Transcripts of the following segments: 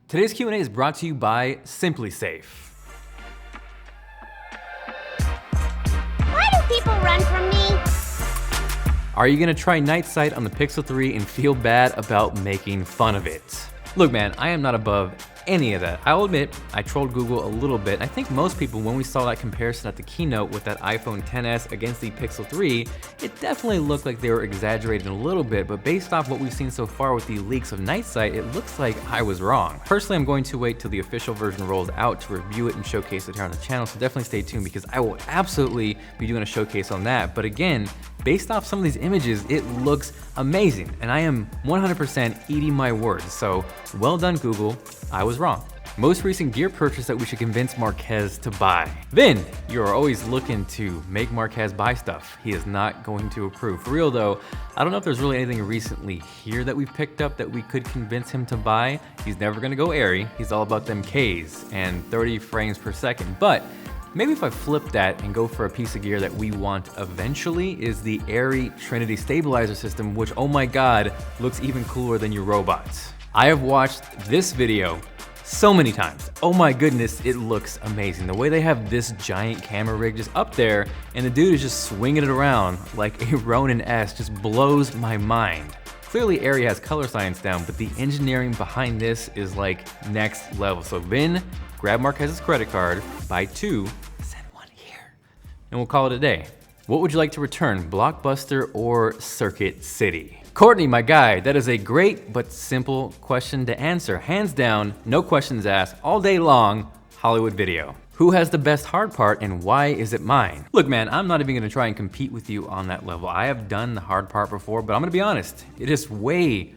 Today's Q&A is brought to you by SimpliSafe. Why do people run from me? Are you gonna try night sight on the Pixel 3 and feel bad about making fun of it? Look man, I am not above any of that. I'll admit, I trolled Google a little bit. I think most people, when we saw that comparison at the keynote with that iPhone XS against the Pixel 3, it definitely looked like they were exaggerating a little bit, but based off what we've seen so far with the leaks of night sight, it looks like I was wrong. Personally, I'm going to wait till the official version rolls out to review it and showcase it here on the channel, so definitely stay tuned because I will absolutely be doing a showcase on that. But again, based off some of these images, it looks amazing, and I am 100% eating my words, so well done Google, I was wrong. Most recent gear purchase that we should convince Marquez to buy. Vin, you are always looking to make Marquez buy stuff. He is not going to approve. For real though, I don't know if there's really anything recently here that we've picked up that we could convince him to buy. He's never gonna go airy. He's all about them Ks and 30 frames per second. But maybe if I flip that and go for a piece of gear that we want eventually is the Airy Trinity stabilizer system, which, oh my God, looks even cooler than your robots. I have watched this video so many times. Oh my goodness, it looks amazing. The way they have this giant camera rig just up there and the dude is just swinging it around like a Ronin S just blows my mind. Clearly Airy has color science down, but the engineering behind this is like next level. So Vin, grab Marquez's credit card, buy two, send one here, and we'll call it a day. What would you like to return, Blockbuster or Circuit City? Courtney, my guy, that is a great but simple question to answer. Hands down, no questions asked, all day long, Hollywood Video. Who has the best hard part and why is it mine? Look man, I'm not even gonna try and compete with you on that level. I have done the hard part before, but I'm gonna be honest, it is way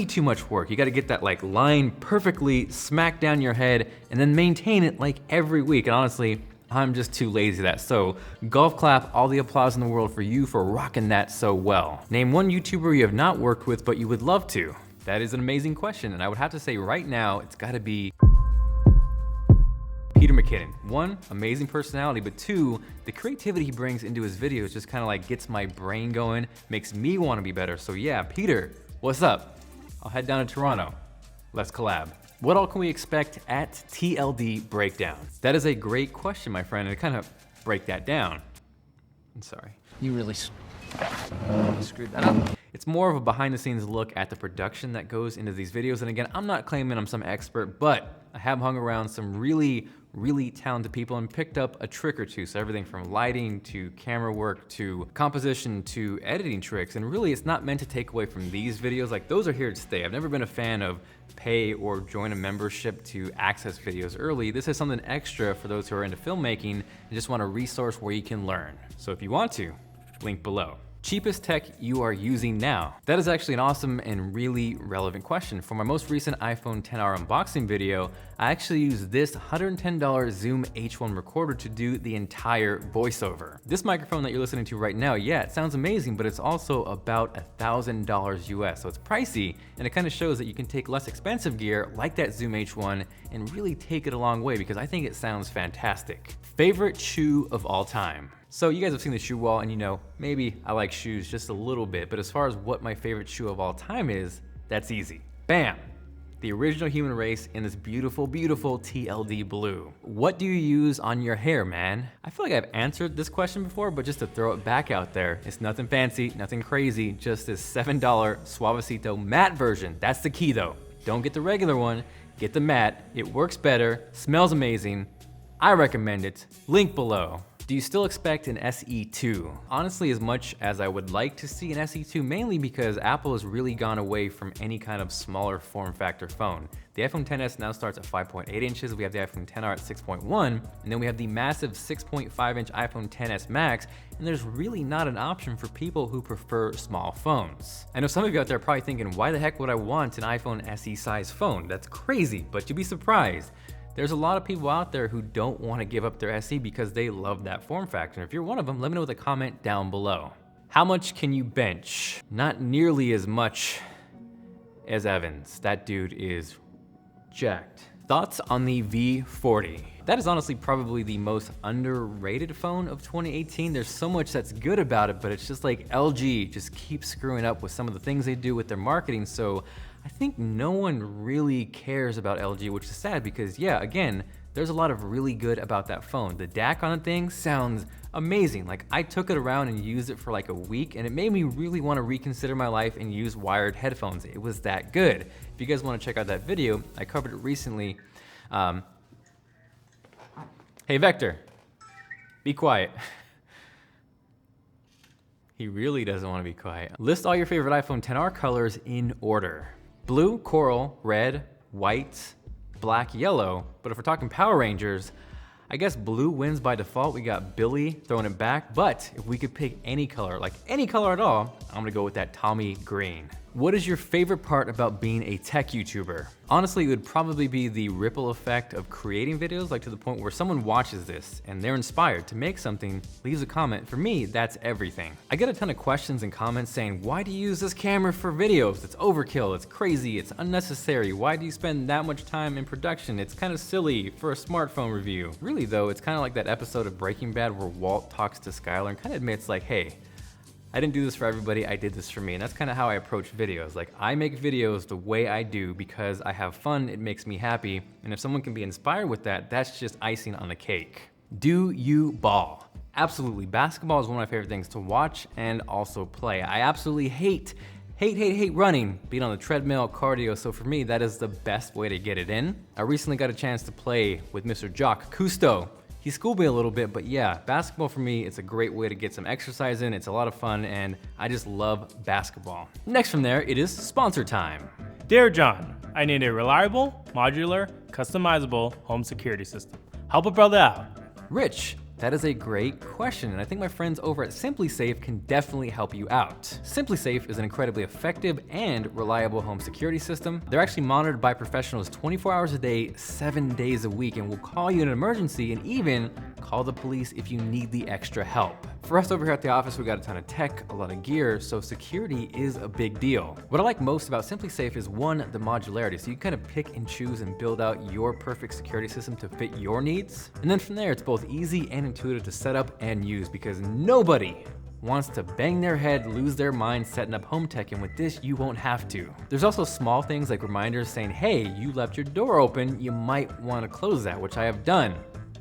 too much work. You gotta get that like line perfectly smack down your head and then maintain it like every week. And honestly, I'm just too lazy for that. So golf clap, all the applause in the world for you for rocking that so well. Name one YouTuber you have not worked with but you would love to. That is an amazing question. And I would have to say right now, it's gotta be Peter McKinnon. One, amazing personality, but two, the creativity he brings into his videos just kind of like gets my brain going, makes me want to be better. So yeah, Peter, what's up? I'll head down to Toronto. Let's collab. What all can we expect at TLD Breakdown? That is a great question, my friend, and to kind of break that down. I'm sorry. You really screwed that up. It's more of a behind the scenes look at the production that goes into these videos. And again, I'm not claiming I'm some expert, but I have hung around some really talented people and picked up a trick or two. So everything from lighting to camera work to composition to editing tricks. And really it's not meant to take away from these videos. Like those are here to stay. I've never been a fan of pay or join a membership to access videos early. This is something extra for those who are into filmmaking and just want a resource where you can learn. So if you want to, link below. Cheapest tech you are using now? That is actually an awesome and really relevant question. For my most recent iPhone XR unboxing video, I actually used this $110 Zoom H1 recorder to do the entire voiceover. This microphone that you're listening to right now, yeah, it sounds amazing, but it's also about $1,000 US, so it's pricey, and it kind of shows that you can take less expensive gear like that Zoom H1 and really take it a long way because I think it sounds fantastic. Favorite shoe of all time? So you guys have seen the shoe wall and you know, maybe I like shoes just a little bit, but as far as what my favorite shoe of all time is, that's easy. Bam! The original human race in this beautiful TLD blue. What do you use on your hair, man? I feel like I've answered this question before, but just to throw it back out there, it's nothing fancy, nothing crazy, just this $7 Suavecito matte version. That's the key though. Don't get the regular one, get the matte. It works better, smells amazing. I recommend it. Link below. Do you still expect an SE2? Honestly, as much as I would like to see an SE2, mainly because Apple has really gone away from any kind of smaller form factor phone. The iPhone XS now starts at 5.8 inches, we have the iPhone XR at 6.1, and then we have the massive 6.5 inch iPhone XS Max, and there's really not an option for people who prefer small phones. I know some of you out there are probably thinking, why the heck would I want an iPhone SE size phone? That's crazy, but you'd be surprised. There's a lot of people out there who don't want to give up their SE because they love that form factor. If you're one of them, let me know with a comment down below. How much can you bench? Not nearly as much as Evans. That dude is jacked. Thoughts on the V40? That is honestly probably the most underrated phone of 2018. There's so much that's good about it, but it's just like LG just keeps screwing up with some of the things they do with their marketing. So I think no one really cares about LG, which is sad because yeah, again, there's a lot of really good about that phone. The DAC on the thing sounds amazing. Like I took it around and used it for like a week and it made me really want to reconsider my life and use wired headphones. It was that good. If you guys want to check out that video, I covered it recently. Hey Vector, be quiet. He really doesn't want to be quiet. List all your favorite iPhone XR colors in order. Blue, coral, red, white, black, yellow. But if we're talking Power Rangers, I guess blue wins by default. We got Billy throwing it back, but if we could pick any color, like any color at all, I'm gonna go with that Tommy green. What is your favorite part about being a tech YouTuber? Honestly, it would probably be the ripple effect of creating videos, like to the point where someone watches this and they're inspired to make something, leaves a comment. For me, that's everything. I get a ton of questions and comments saying, why do you use this camera for videos? It's overkill, it's crazy, it's unnecessary. Why do you spend that much time in production? It's kind of silly for a smartphone review. Really though, it's kind of like that episode of Breaking Bad where Walt talks to Skyler and kind of admits like, hey, I didn't do this for everybody, I did this for me. And that's kind of how I approach videos. Like I make videos the way I do because I have fun, it makes me happy. And if someone can be inspired with that, that's just icing on the cake. Do you ball? Absolutely, basketball is one of my favorite things to watch and also play. I absolutely hate running, being on the treadmill, cardio. So for me, that is the best way to get it in. I recently got a chance to play with Mr. Jock Cousteau. He schooled me a little bit, but yeah, basketball for me, it's a great way to get some exercise in. It's a lot of fun, and I just love basketball. Next from there, it is sponsor time. Dear John, I need a reliable, modular, customizable home security system. Help a brother out. Rich, that is a great question, and I think my friends over at SimpliSafe can definitely help you out. SimpliSafe is an incredibly effective and reliable home security system. They're actually monitored by professionals 24 hours a day, 7 days a week, and will call you in an emergency and even call the police if you need the extra help. For us over here at the office, we got a ton of tech, a lot of gear, so security is a big deal. What I like most about SimpliSafe is one, the modularity, so you kind of pick and choose and build out your perfect security system to fit your needs. And then from there, it's both easy and intuitive to set up and use because nobody wants to bang their head, lose their mind setting up home tech, and with this, you won't have to. There's also small things like reminders saying, hey, you left your door open, you might want to close that, which I have done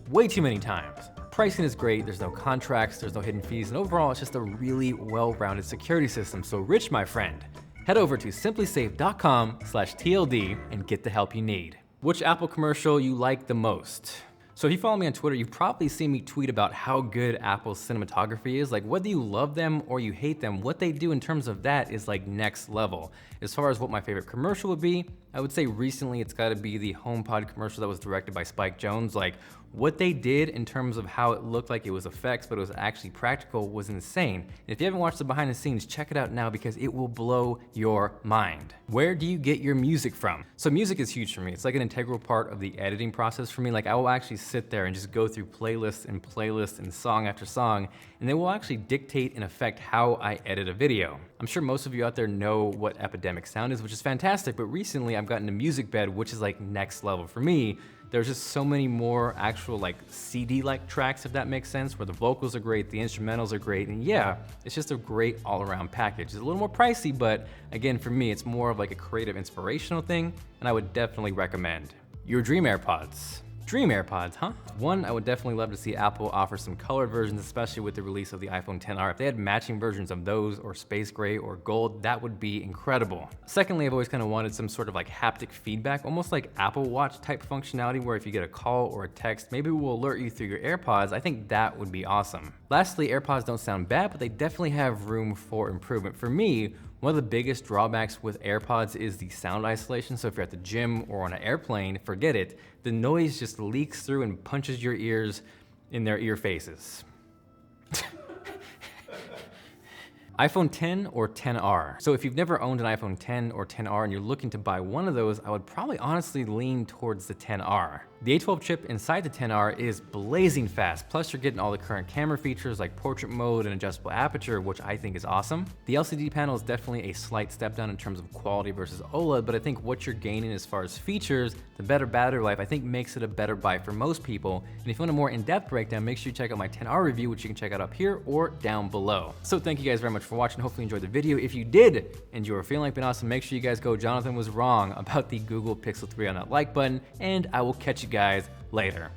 way too many times. Pricing is great, there's no contracts, there's no hidden fees, and overall, it's just a really well-rounded security system. So Rich, my friend, head over to simplisafe.com/TLD and get the help you need. Which Apple commercial you like the most? So if you follow me on Twitter, you've probably seen me tweet about how good Apple's cinematography is. Like whether you love them or you hate them, what they do in terms of that is like next level. As far as what my favorite commercial would be, I would say recently it's gotta be the HomePod commercial that was directed by Spike Jonze. Like what they did in terms of how it looked like it was effects, but it was actually practical was insane. And if you haven't watched the behind the scenes, check it out now because it will blow your mind. Where do you get your music from? So music is huge for me. It's like an integral part of the editing process for me. Like I will actually sit there and just go through playlists and song after song, and they will actually dictate and affect how I edit a video. I'm sure most of you out there know what Epidemic Sound is, which is fantastic, but recently I've gotten a music bed, which is like next level. For me, there's just so many more actual like CD-like tracks, if that makes sense, where the vocals are great, the instrumentals are great, and yeah, it's just a great all-around package. It's a little more pricey, but again, for me, it's more of like a creative, inspirational thing, and I would definitely recommend. Your dream AirPods. Dream AirPods, huh? One, I would definitely love to see Apple offer some colored versions, especially with the release of the iPhone XR. If they had matching versions of those or space gray or gold, that would be incredible. Secondly, I've always kind of wanted some sort of like haptic feedback, almost like Apple Watch type functionality where if you get a call or a text, maybe it will alert you through your AirPods. I think that would be awesome. Lastly, AirPods don't sound bad, but they definitely have room for improvement. For me, one of the biggest drawbacks with AirPods is the sound isolation. So if you're at the gym or on an airplane, forget it. The noise just leaks through and punches your ears in their ear faces. iPhone 10 or 10R. So if you've never owned an iPhone 10 or 10R and you're looking to buy one of those, I would probably honestly lean towards the 10R. The A12 chip inside the 10R is blazing fast, plus you're getting all the current camera features like portrait mode and adjustable aperture, which I think is awesome. The LCD panel is definitely a slight step down in terms of quality versus OLED, but I think what you're gaining as far as features, the better battery life, I think makes it a better buy for most people. And if you want a more in-depth breakdown, make sure you check out my 10R review, which you can check out up here or down below. So thank you guys very much for watching. Hopefully you enjoyed the video. If you did and you are feeling like being awesome, make sure you guys go Jonathan was wrong about the Google Pixel 3 on that like button, and I will catch you guys later.